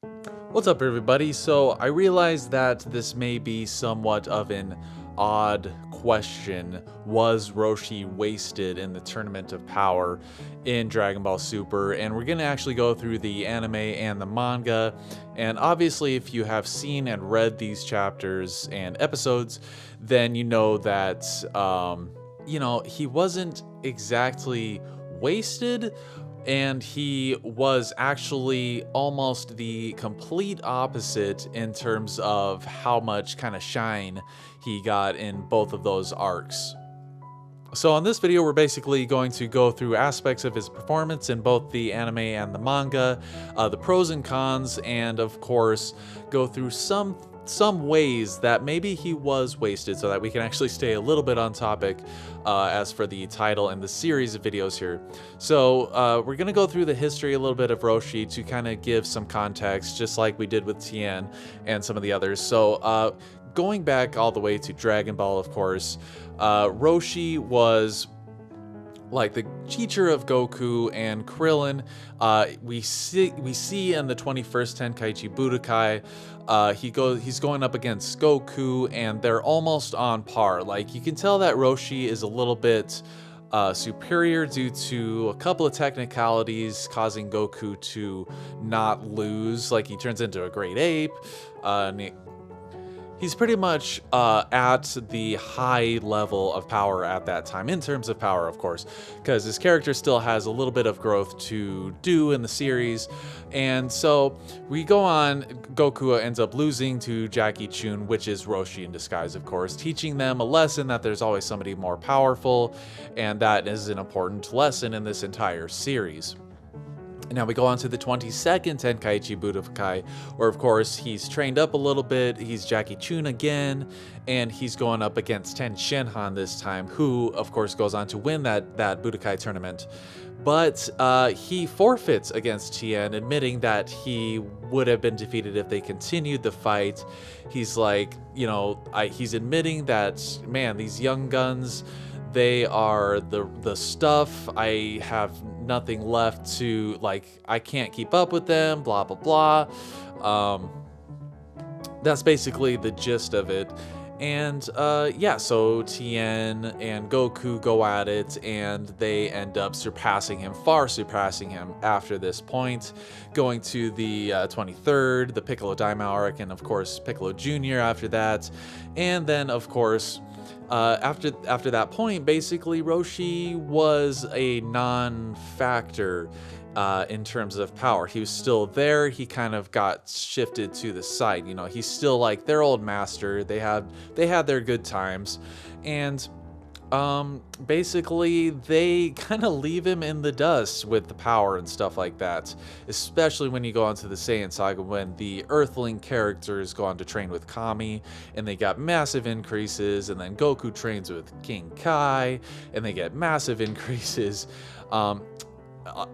What's up, everybody? So I realize that this may be somewhat of an odd question. Was Roshi wasted in the Tournament of Power in Dragon Ball Super? And we're going to actually go through the anime and the manga. And obviously, if you have seen and read these chapters and episodes, then you know that, he wasn't exactly wasted, and he was actually almost the complete opposite in terms of how much kind of shine he got in both of those arcs. So in this video, we're basically going to go through aspects of his performance in both the anime and the manga, the pros and cons, and of course, go through some ways that maybe he was wasted so that we can actually stay a little bit on topic as for the title and the series of videos here. So we're going to go through the history a little bit of Roshi to kind of give some context, just like we did with Tien and some of the others. So going back all the way to Dragon Ball, of course, Roshi was like the teacher of Goku and Krillin. We see in the 21st Tenkaichi Budokai, he's going up against Goku, and they're almost on par. Like, you can tell that Roshi is a little bit superior due to a couple of technicalities causing Goku to not lose. Like, he turns into a great ape, and he's pretty much at the high level of power at that time, in terms of power, of course, because his character still has a little bit of growth to do in the series. And so we go on, Goku ends up losing to Jackie Chun, which is Roshi in disguise, of course, teaching them a lesson that there's always somebody more powerful, and that is an important lesson in this entire series. Now we go on to the 22nd Tenkaichi Budokai, where of course he's trained up a little bit, he's Jackie Chun again, and he's going up against Ten Shinhan this time, who of course goes on to win that Budokai tournament. But he forfeits against Tien, admitting that he would have been defeated if they continued the fight. He's like, he's admitting that, man, these young guns, they are the stuff. I have nothing left to, like, I can't keep up with them, blah, blah, blah. That's basically the gist of it. And yeah, so Tien and Goku go at it, and they end up far surpassing him after this point, going to the 23rd, the Piccolo Daimao arc, and of course Piccolo Jr. after that. And then of course, after that point, basically Roshi was a non-factor in terms of power. He was still there. He kind of got shifted to the side. He's still like their old master. They had their good times, and basically they kind of leave him in the dust with the power and stuff like that, especially when you go on to the Saiyan Saga, when the Earthling characters go on to train with Kami, and they got massive increases, and then Goku trains with King Kai, and they get massive increases.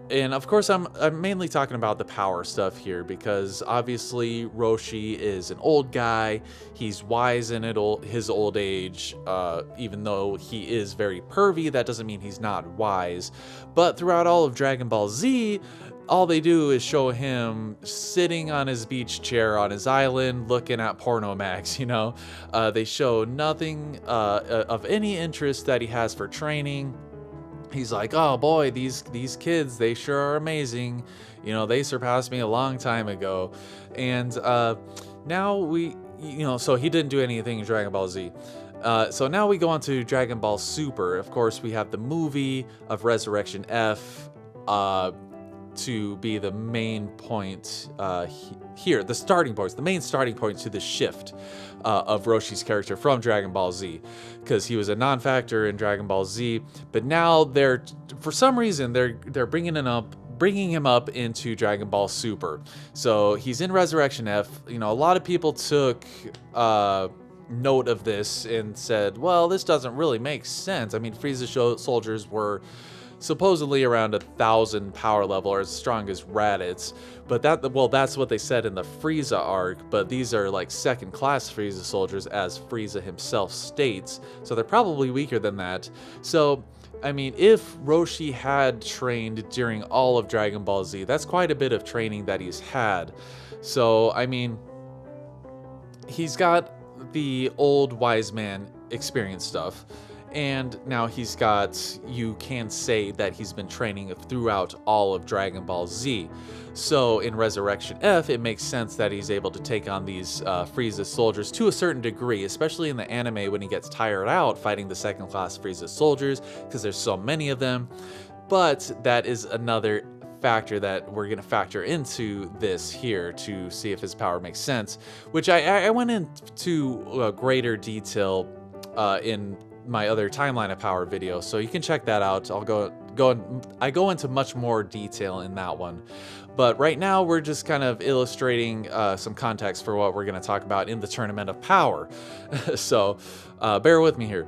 And of course, I'm mainly talking about the power stuff here, because obviously Roshi is an old guy. He's wise in his old age. Even though he is very pervy, that doesn't mean he's not wise. But throughout all of Dragon Ball Z, all they do is show him sitting on his beach chair on his island looking at porno mags, They show nothing of any interest that he has for training. He's like, oh boy, these kids, they sure are amazing. They surpassed me a long time ago. And now so he didn't do anything in Dragon Ball Z. So now we go on to Dragon Ball Super. Of course, we have the movie of Resurrection F to be the main point here, the main starting point to the shift of Roshi's character from Dragon Ball Z, because he was a non-factor in Dragon Ball Z, but now for some reason they're bringing him up into Dragon Ball Super. So he's in Resurrection F. A lot of people took note of this and said, well, this doesn't really make sense. I mean, Frieza soldiers were supposedly around 1,000 power level, or as strong as Raditz, but that's what they said in the Frieza arc. But these are like second class Frieza soldiers, as Frieza himself states, so they're probably weaker than that. So I mean, if Roshi had trained during all of Dragon Ball Z, that's quite a bit of training that he's had. So, I mean, he's got the old wise man experience stuff, and now he's got, you can say that he's been training throughout all of Dragon Ball Z. So in Resurrection F, it makes sense that he's able to take on these Frieza soldiers to a certain degree, especially in the anime when he gets tired out fighting the second class Frieza soldiers, because there's so many of them. But that is another factor that we're going to factor into this here to see if his power makes sense, which I went into greater detail in my other timeline of power video, so you can check that out. I go into much more detail in that one, but right now we're just kind of illustrating some context for what we're going to talk about in the Tournament of Power. So bear with me here.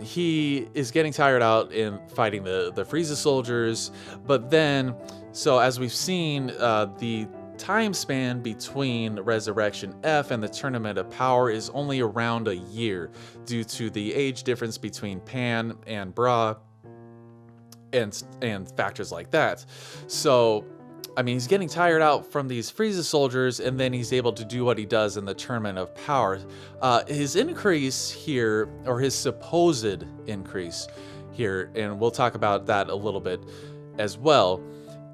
He is getting tired out in fighting the Frieza soldiers, but then, so as we've seen, the time span between Resurrection F and the Tournament of Power is only around a year due to the age difference between Pan and Bra and factors like that. So, I mean, he's getting tired out from these Frieza soldiers, and then he's able to do what he does in the Tournament of Power. His increase here, or his supposed increase here, and we'll talk about that a little bit as well,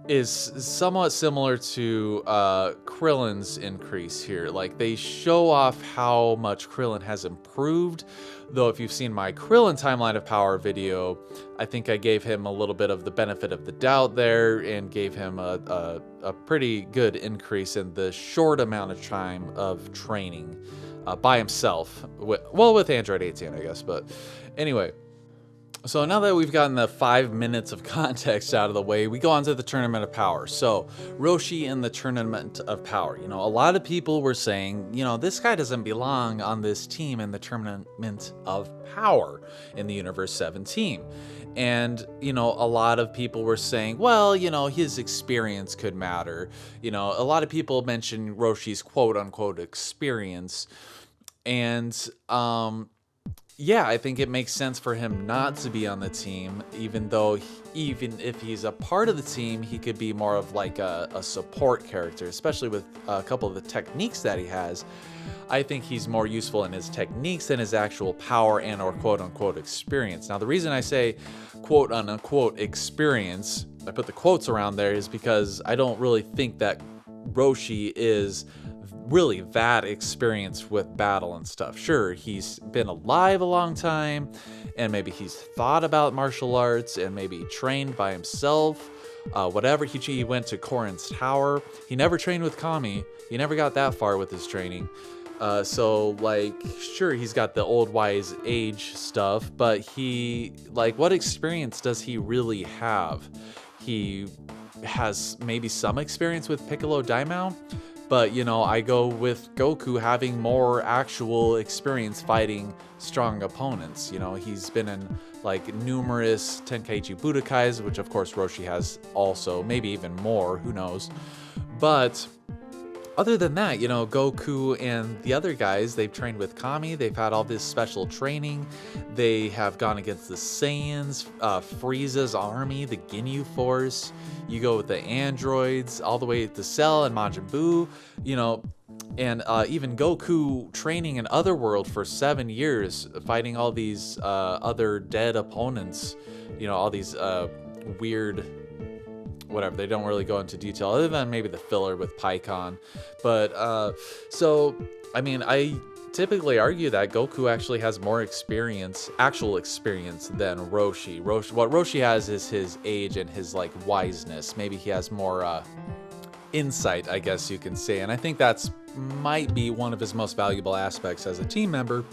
is somewhat similar to Krillin's increase here. Like, they show off how much Krillin has improved, though if you've seen my Krillin Timeline of Power video, I think I gave him a little bit of the benefit of the doubt there and gave him a pretty good increase in the short amount of time of training by himself. With Android 18, I guess, but anyway. So now that we've gotten the 5 minutes of context out of the way, we go on to the Tournament of Power. So, Roshi in the Tournament of Power. You know, a lot of people were saying, you know, this guy doesn't belong on this team in the Tournament of Power in the Universe 7 team. And, you know, a lot of people were saying, well, you know, his experience could matter. You know, a lot of people mention Roshi's quote-unquote experience. And, yeah, I think it makes sense for him not to be on the team, even if he's a part of the team, he could be more of like a support character, especially with a couple of the techniques that he has. I think he's more useful in his techniques than his actual power and or quote-unquote experience. Now, the reason I say quote-unquote experience, I put the quotes around there, is because I don't really think that Roshi is really that experienced with battle and stuff. Sure, he's been alive a long time, and maybe he's thought about martial arts, and maybe trained by himself, whatever. He went to Korin's Tower. He never trained with Kami. He never got that far with his training. So, like, sure, he's got the old wise age stuff, but what experience does he really have? He has maybe some experience with Piccolo Daimao, but, you know, I go with Goku having more actual experience fighting strong opponents. You know, he's been in, like, numerous Tenkaichi Budokais, which, of course, Roshi has also, maybe even more, who knows. But other than that, you know, Goku and the other guys, they've trained with Kami, they've had all this special training, they have gone against the Saiyans, Frieza's army, the Ginyu Force, you go with the androids, all the way to Cell and Majin Buu, you know, and even Goku training in Otherworld for 7 years, fighting all these other dead opponents, you know, all these weird, whatever, they don't really go into detail other than maybe the filler with PyCon. But so I mean, I typically argue that Goku actually has more actual experience than Roshi. What Roshi has is his age and his like wiseness. Maybe he has more insight, I guess you can say, and I think that's might be one of his most valuable aspects as a team member.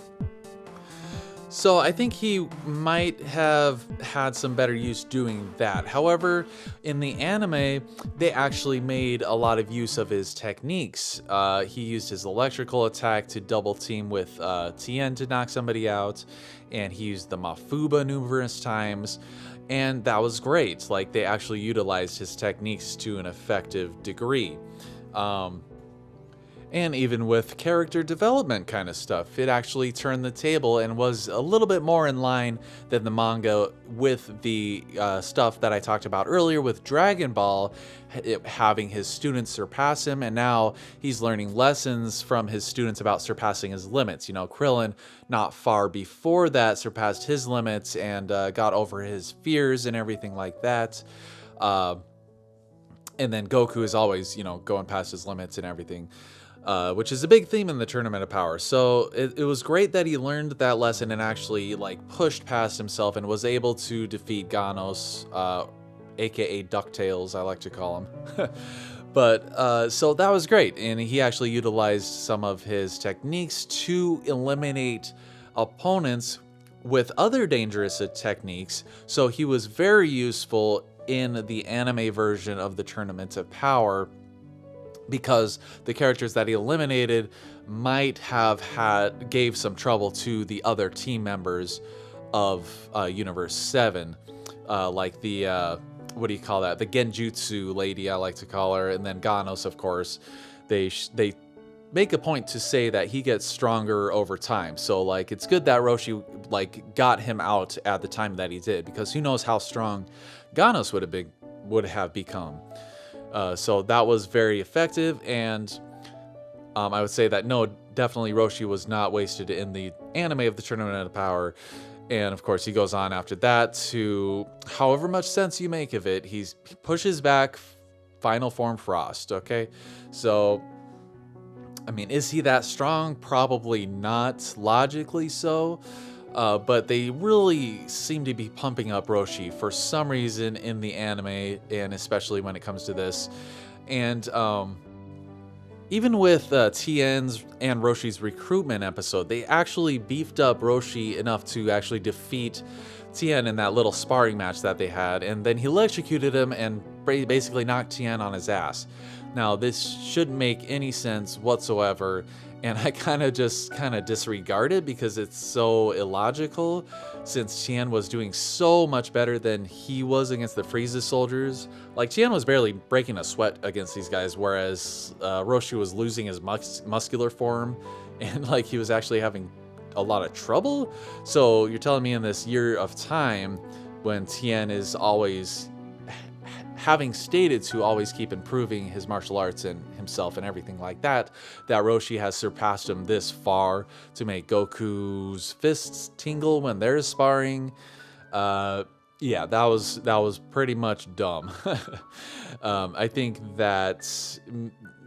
So I think he might have had some better use doing that. However, in the anime, they actually made a lot of use of his techniques. He used his electrical attack to double team with Tien to knock somebody out, and he used the Mafuba numerous times, and that was great. Like, they actually utilized his techniques to an effective degree. And even with character development kind of stuff, it actually turned the table and was a little bit more in line than the manga with the stuff that I talked about earlier with Dragon Ball, having his students surpass him, and now he's learning lessons from his students about surpassing his limits. You know, Krillin, not far before that, surpassed his limits and got over his fears and everything like that. And then Goku is always, you know, going past his limits and everything. Which is a big theme in the Tournament of Power. So it was great that he learned that lesson and actually like pushed past himself and was able to defeat Ganos, aka DuckTales, I like to call him. But so that was great, and he actually utilized some of his techniques to eliminate opponents with other dangerous techniques. So he was very useful in the anime version of the Tournament of Power, because the characters that he eliminated might have gave some trouble to the other team members of Universe 7. Like the, what do you call that? The Genjutsu lady, I like to call her. And then Ganos, of course. They make a point to say that he gets stronger over time. So, like, it's good that Roshi, like, got him out at the time that he did, because who knows how strong Ganos would have become. So that was very effective, and I would say that no, definitely Roshi was not wasted in the anime of the Tournament of Power. And of course, he goes on after that to, however much sense you make of it, he pushes back Final Form Frost, okay? So, I mean, is he that strong? Probably not, logically so. But they really seem to be pumping up Roshi for some reason in the anime, and especially when it comes to this. And even with Tien's and Roshi's recruitment episode, they actually beefed up Roshi enough to actually defeat Tien in that little sparring match that they had, and then he electrocuted him and basically knocked Tien on his ass. Now, this shouldn't make any sense whatsoever, and I kind of disregard it because it's so illogical, since Tien was doing so much better than he was against the Frieza soldiers. Like, Tien was barely breaking a sweat against these guys, whereas Roshi was losing his muscular form, and like he was actually having a lot of trouble. So you're telling me in this year of time, when Tien is always having stated to always keep improving his martial arts and himself and everything like that, that Roshi has surpassed him this far to make Goku's fists tingle when they're sparring. Yeah, that was pretty much dumb. I think that,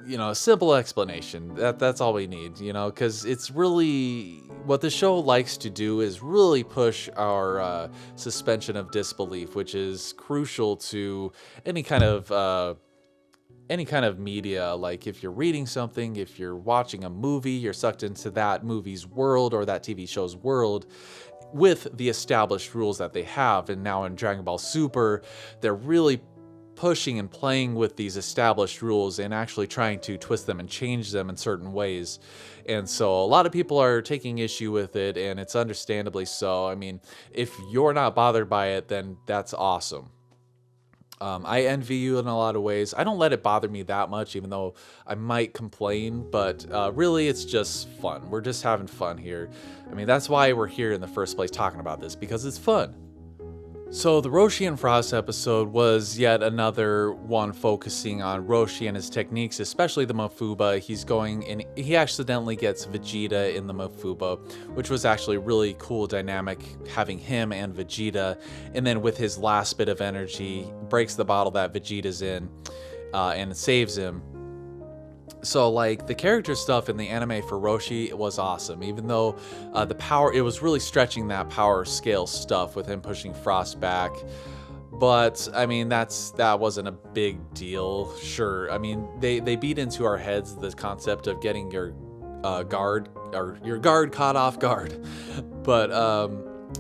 you know, a simple explanation, that's all we need, you know, because it's really what the show likes to do is really push our suspension of disbelief, which is crucial to any kind of media. Like, if you're reading something, if you're watching a movie, you're sucked into that movie's world or that TV show's world with the established rules that they have. And now in Dragon Ball Super, they're really pushing and playing with these established rules and actually trying to twist them and change them in certain ways. And so a lot of people are taking issue with it, and it's understandably so. I mean, if you're not bothered by it, then that's awesome. I envy you in a lot of ways. I don't let it bother me that much, even though I might complain, but really it's just fun. We're just having fun here. I mean, that's why we're here in the first place talking about this, because it's fun. So the Roshi and Frost episode was yet another one focusing on Roshi and his techniques, especially the Mofuba. He's going and he accidentally gets Vegeta in the Mofuba, which was actually really cool dynamic, having him and Vegeta. And then with his last bit of energy, breaks the bottle that Vegeta's in and saves him. So, like, the character stuff in the anime for Roshi was awesome, even though the power, it was really stretching that power scale stuff with him pushing Frost back. But, I mean, that wasn't a big deal. Sure, I mean, they beat into our heads the concept of getting your guard caught off guard. But,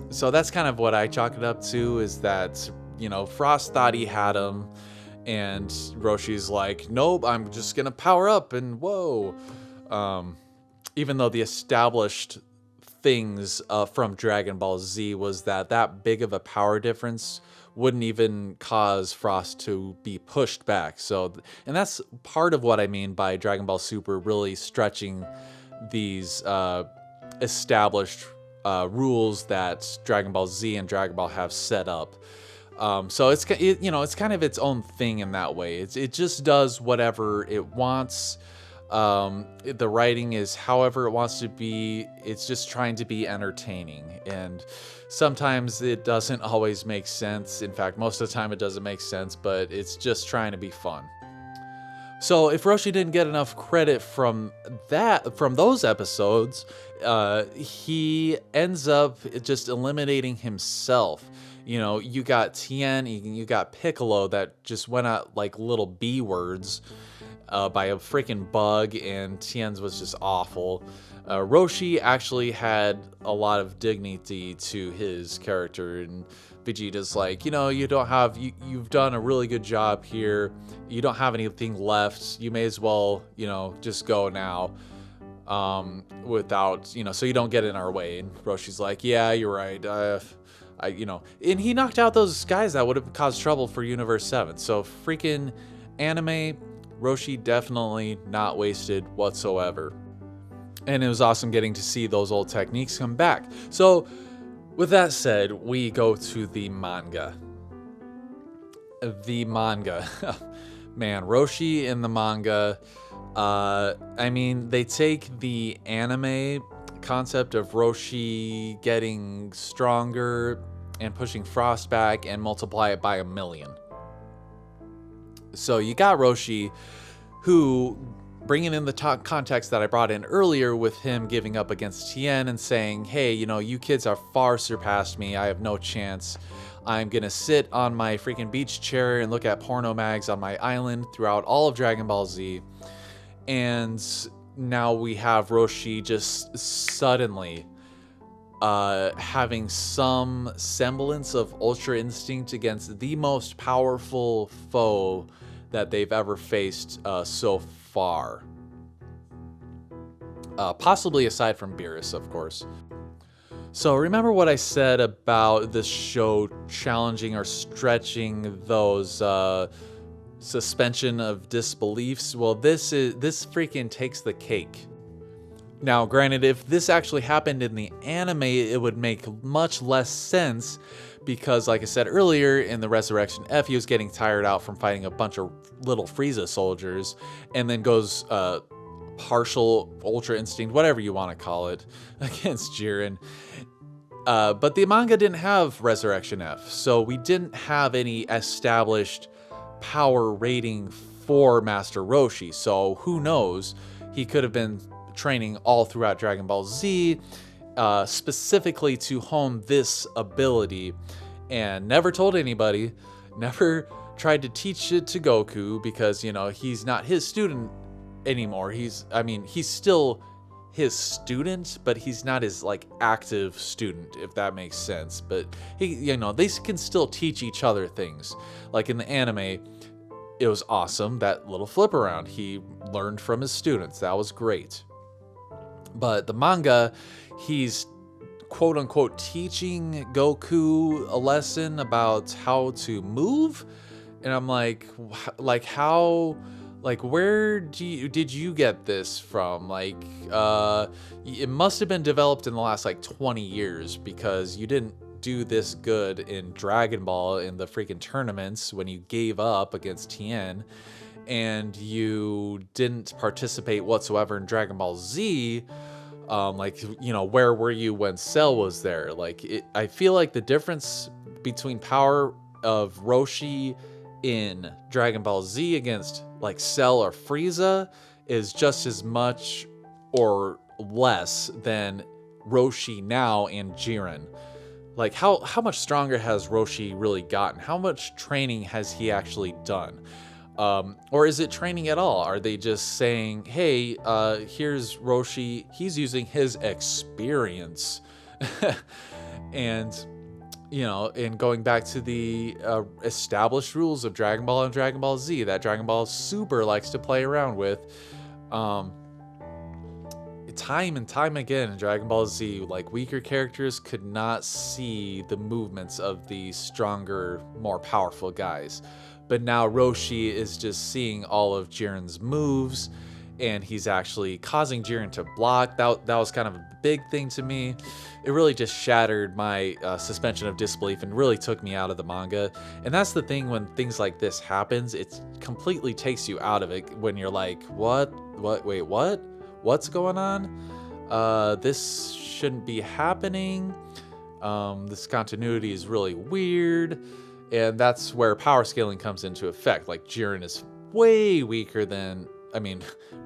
so that's kind of what I chalk it up to, is that, you know, Frost thought he had him, and Roshi's like, nope, I'm just gonna power up, and whoa. Even though the established things from Dragon Ball Z was that big of a power difference wouldn't even cause Frost to be pushed back. So, and that's part of what I mean by Dragon Ball Super really stretching these established rules that Dragon Ball Z and Dragon Ball have set up. So it's kind of its own thing in that way. It just does whatever it wants. The writing is however it wants to be. It's just trying to be entertaining, and sometimes it doesn't always make sense. In fact, most of the time it doesn't make sense, but it's just trying to be fun. So if Roshi didn't get enough credit from those episodes, he ends up just eliminating himself. You know, you got Tien, you got Piccolo that just went out like little B words by a freaking bug, and Tien's was just awful. Roshi actually had a lot of dignity to his character, and Vegeta's like, you know, you've done a really good job here. You don't have anything left. You may as well, you know, just go now. Without, you know, so you don't get in our way. And Roshi's like, yeah, you're right. And he knocked out those guys that would have caused trouble for Universe 7. So freaking anime, Roshi definitely not wasted whatsoever. And it was awesome getting to see those old techniques come back. So with that said, we go to the manga. Man, Roshi in the manga, I mean, they take the anime concept of Roshi getting stronger and pushing Frost back and multiply it by 1,000,000. So you got Roshi, who, bringing in the context that I brought in earlier with him giving up against Tien and saying, hey, you know, you kids are far surpassed me. I have no chance. I'm going to sit on my freaking beach chair and look at porno mags on my island throughout all of Dragon Ball Z. And now we have Roshi just suddenly having some semblance of Ultra Instinct against the most powerful foe that they've ever faced so far. Possibly aside from Beerus, of course. So remember what I said about this show challenging or stretching those suspension of disbeliefs? Well, this freaking takes the cake. Now, granted, if this actually happened in the anime, it would make much less sense because, like I said earlier, in the Resurrection F, he was getting tired out from fighting a bunch of little Frieza soldiers and then goes partial Ultra Instinct, whatever you want to call it, against Jiren. But the manga didn't have Resurrection F, so we didn't have any established power rating for Master Roshi. So who knows? He could have been training all throughout Dragon Ball Z, specifically to hone this ability, and never told anybody, never tried to teach it to Goku because, you know, he's not his student anymore. He's still his student, but he's not his like active student, if that makes sense. But he, you know, they can still teach each other things. Like in the anime, it was awesome, that little flip around. He learned from his students. That was great. But the manga, he's quote unquote teaching Goku a lesson about how to move. And I'm like how, like, where did you get this from? Like, it must have been developed in the last like 20 years because you didn't do this good in Dragon Ball in the freaking tournaments when you gave up against Tien, and you didn't participate whatsoever in Dragon Ball Z. Like, you know, where were you when Cell was there? Like, I feel like the difference between power of Roshi in Dragon Ball Z against like Cell or Frieza is just as much or less than Roshi now and Jiren. Like, how much stronger has Roshi really gotten? How much training has he actually done? Or is it training at all? Are they just saying, hey, here's Roshi, he's using his experience. And, you know, and going back to the established rules of Dragon Ball and Dragon Ball Z that Dragon Ball Super likes to play around with, time and time again in Dragon Ball Z, like weaker characters could not see the movements of the stronger, more powerful guys. But now Roshi is just seeing all of Jiren's moves, and he's actually causing Jiren to block. That was kind of a big thing to me. It really just shattered my suspension of disbelief and really took me out of the manga. And that's the thing, when things like this happens, it completely takes you out of it when you're like, wait, what's going on? This shouldn't be happening. This continuity is really weird. And that's where power scaling comes into effect. Like, Jiren is way weaker than,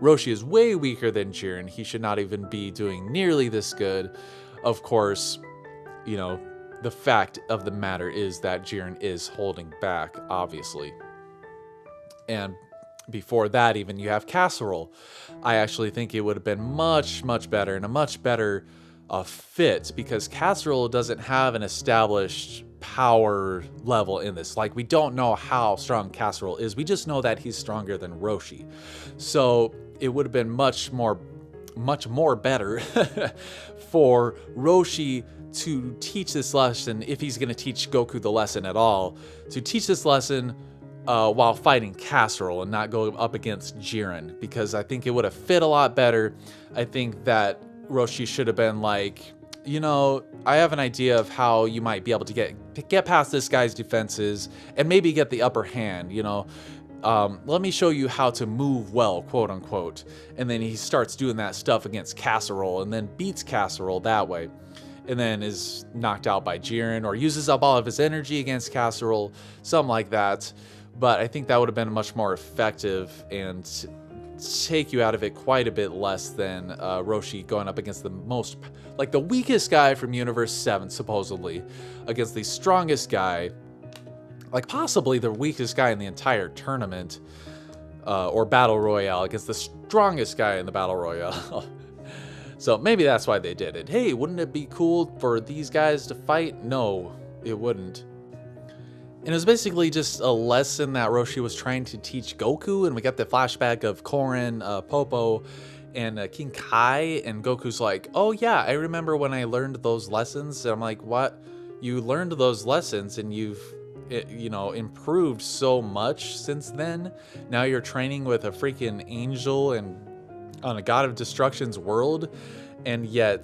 Roshi is way weaker than Jiren. He should not even be doing nearly this good. Of course, the fact of the matter is that Jiren is holding back, obviously. And before that, even, you have Casserole. I actually think it would have been much, much better, and a much better fit, because Casserole doesn't have an established power level in this. Like, we don't know how strong Casserole is. We just know that he's stronger than Roshi. So it would have been much more better for Roshi to teach this lesson, if he's going to teach Goku the lesson at all, to teach this lesson while fighting Casserole and not go up against Jiren, because I think it would have fit a lot better. I think that Roshi should have been like, I have an idea of how you might be able to get past this guy's defenses and maybe get the upper hand, let me show you how to move well, quote unquote. And then he starts doing that stuff against Casserole and then beats Casserole that way. And then is knocked out by Jiren, or uses up all of his energy against Casserole, something like that. But I think that would have been much more effective and take you out of it quite a bit less than Roshi going up against the weakest guy from Universe 7, supposedly, against the strongest guy, like possibly the weakest guy in the entire tournament, or Battle Royale, against the strongest guy in the Battle Royale. So maybe that's why they did it. Hey, wouldn't it be cool for these guys to fight? No, it wouldn't. And it was basically just a lesson that Roshi was trying to teach Goku, and we got the flashback of Korin, Popo, and King Kai, and Goku's like, oh yeah, I remember when I learned those lessons. And I'm like, what? You learned those lessons and you've improved so much since then? Now you're training with a freaking angel and on a God of Destruction's world, and yet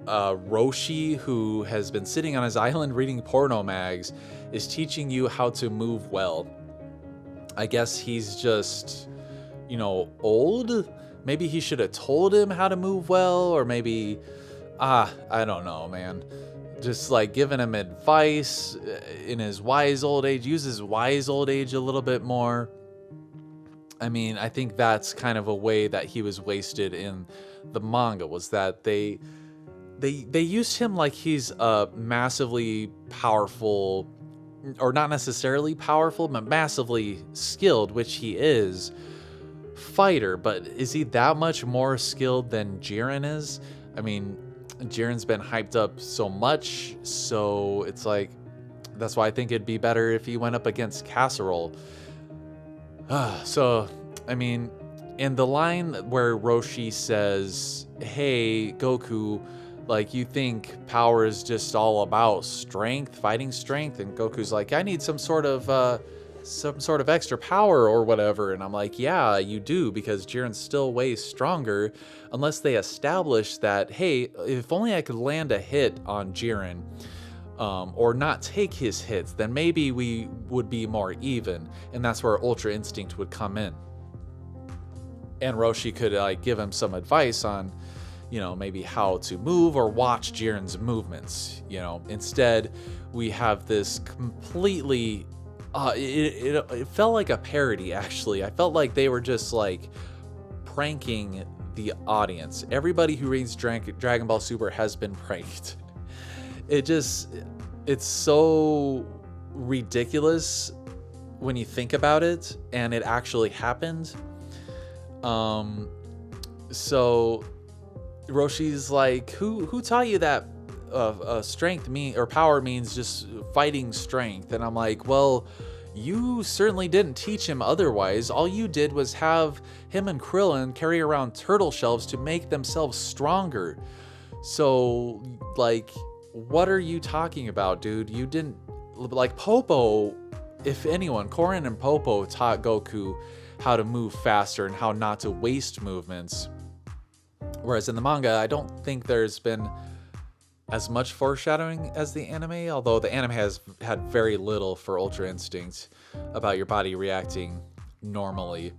Roshi, who has been sitting on his island reading porno mags, is teaching you how to move well. I guess he's just, old. Maybe he should have told him how to move well, or maybe, I don't know, man. Just like giving him advice in his wise old age. Use his wise old age a little bit more. I think that's kind of a way that he was wasted in the manga, was that they used him like he's a massively powerful, or not necessarily powerful, but massively skilled, which he is, fighter. But is he that much more skilled than Jiren is? Jiren's been hyped up so much, so it's like, that's why I think it'd be better if he went up against Casserole. So, in the line where Roshi says, hey, Goku, like, you think power is just all about strength, fighting strength? And Goku's like, I need some sort of extra power or whatever. And I'm like, yeah, you do, because Jiren's still way stronger, unless they establish that, hey, if only I could land a hit on Jiren, or not take his hits, then maybe we would be more even. And that's where Ultra Instinct would come in. And Roshi could give him some advice on, maybe how to move or watch Jiren's movements. Instead, we have this completely, it felt like a parody, actually. I felt like they were just like pranking the audience. Everybody who reads Dragon Ball Super has been pranked. It's so ridiculous when you think about it, and it actually happened. So Roshi's like, who taught you that strength or power means just fighting strength? And I'm like, well, you certainly didn't teach him otherwise. All you did was have him and Krillin carry around turtle shells to make themselves stronger. So, like, what are you talking about, dude? You didn't, like, Popo, if anyone, Korin and Popo taught Goku how to move faster and how not to waste movements. Whereas in the manga, I don't think there's been as much foreshadowing as the anime, although the anime has had very little for Ultra Instinct about your body reacting normally.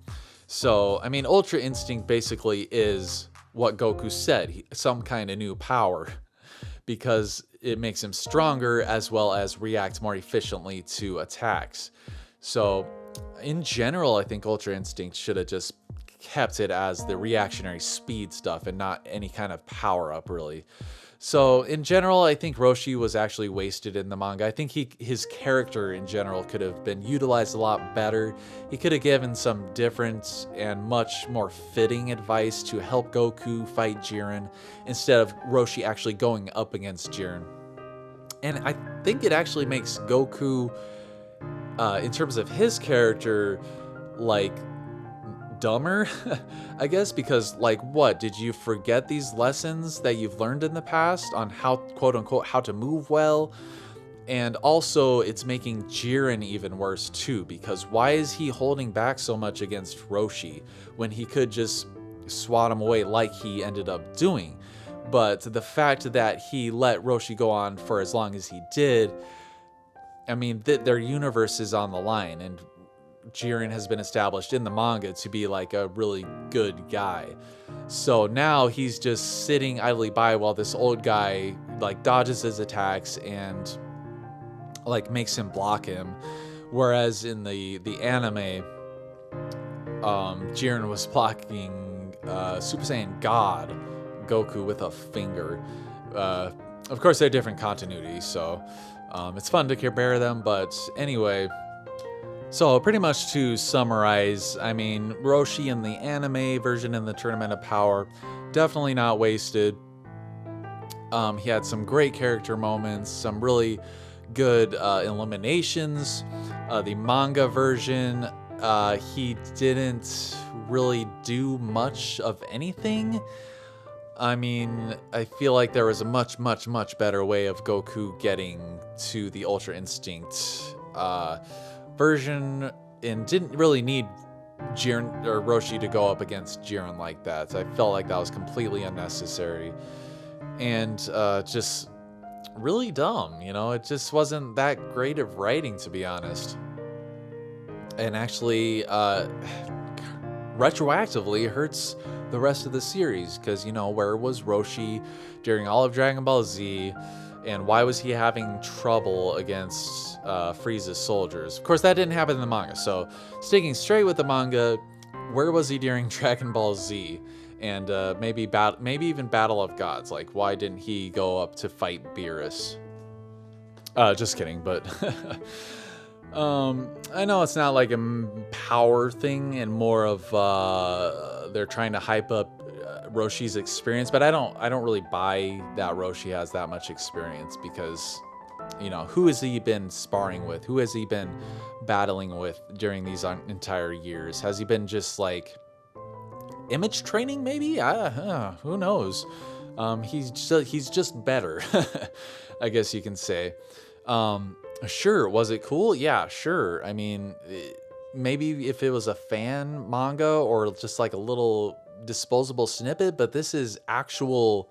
So, I mean, Ultra Instinct basically is what Goku said, some kind of new power, because it makes him stronger as well as react more efficiently to attacks. So, in general, I think Ultra Instinct should have just kept it as the reactionary speed stuff and not any kind of power-up, really. So, in general, I think Roshi was actually wasted in the manga. I think his character in general could have been utilized a lot better. He could have given some different and much more fitting advice to help Goku fight Jiren instead of Roshi actually going up against Jiren. And I think it actually makes Goku, in terms of his character, like, dumber, I guess, because, like, what, did you forget these lessons that you've learned in the past on how, quote unquote, how to move well? And also, it's making Jiren even worse too, because why is he holding back so much against Roshi when he could just swat him away like he ended up doing? But the fact that he let Roshi go on for as long as he did, I mean, their universe is on the line, and Jiren has been established in the manga to be like a really good guy. So now he's just sitting idly by while this old guy like dodges his attacks and like makes him block him. Whereas in the anime, Jiren was blocking Super Saiyan God Goku with a finger. Of course, they're different continuities, so it's fun to compare them. But anyway, so pretty much to summarize, I mean, Roshi in the anime version in the Tournament of Power, definitely not wasted. He had some great character moments, some really good eliminations. The manga version, he didn't really do much of anything. I mean, I feel like there was a much, much, much better way of Goku getting to the Ultra Instinct version, and didn't really need Jiren or Roshi to go up against Jiren like that. I felt like that was completely unnecessary and just really dumb, you know? It just wasn't that great of writing, to be honest. And actually, retroactively hurts the rest of the series, because, you know, where was Roshi during all of Dragon Ball Z, and why was he having trouble against Frieza's soldiers? Of course, that didn't happen in the manga, so sticking straight with the manga, where was he during Dragon Ball Z? And maybe even Battle of Gods, like, why didn't he go up to fight Beerus? Just kidding, but I know it's not like a power thing and more of they're trying to hype up Roshi's experience, but I don't really buy that Roshi has that much experience, because, you know, who has he been sparring with? Who has he been battling with during these entire years? Has he been just like image training, maybe? Who knows? He's just better, I guess you can say. Sure, was it cool? Yeah, sure. I mean, maybe if it was a fan manga or just like a little disposable snippet, but this is actual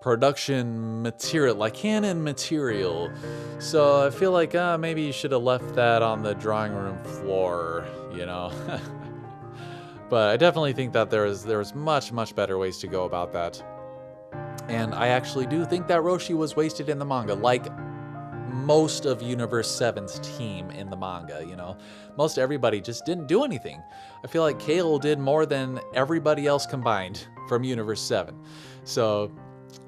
production material, like canon material. So I feel like maybe you should have left that on the drawing room floor, you know? But I definitely think that there was much, much better ways to go about that. And I actually do think that Roshi was wasted in the manga, like most of Universe 7's team in the manga, you know? Most everybody just didn't do anything. I feel like Kale did more than everybody else combined from Universe 7. So,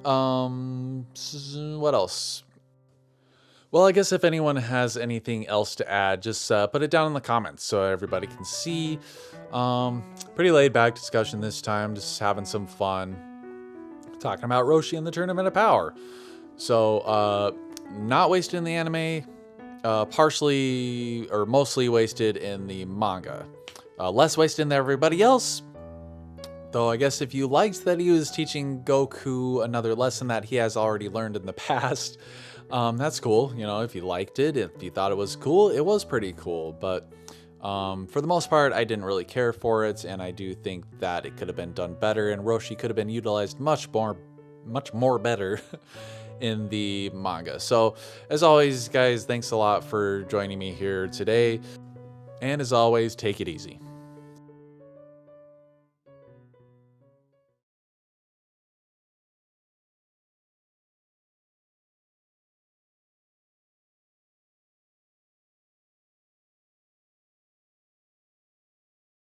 what else? Well, I guess if anyone has anything else to add, just put it down in the comments so everybody can see. Pretty laid back discussion this time, just having some fun. Talking about Roshi and the Tournament of Power. So, not wasted in the anime. partially or mostly wasted in the manga. Less wasted than everybody else. Though I guess if you liked that he was teaching Goku another lesson that he has already learned in the past, that's cool. You know, if you liked it, if you thought it was cool, it was pretty cool. But for the most part, I didn't really care for it, and I do think that it could have been done better, and Roshi could have been utilized much more better in the manga. So, as always, guys, thanks a lot for joining me here today. And as always, take it easy.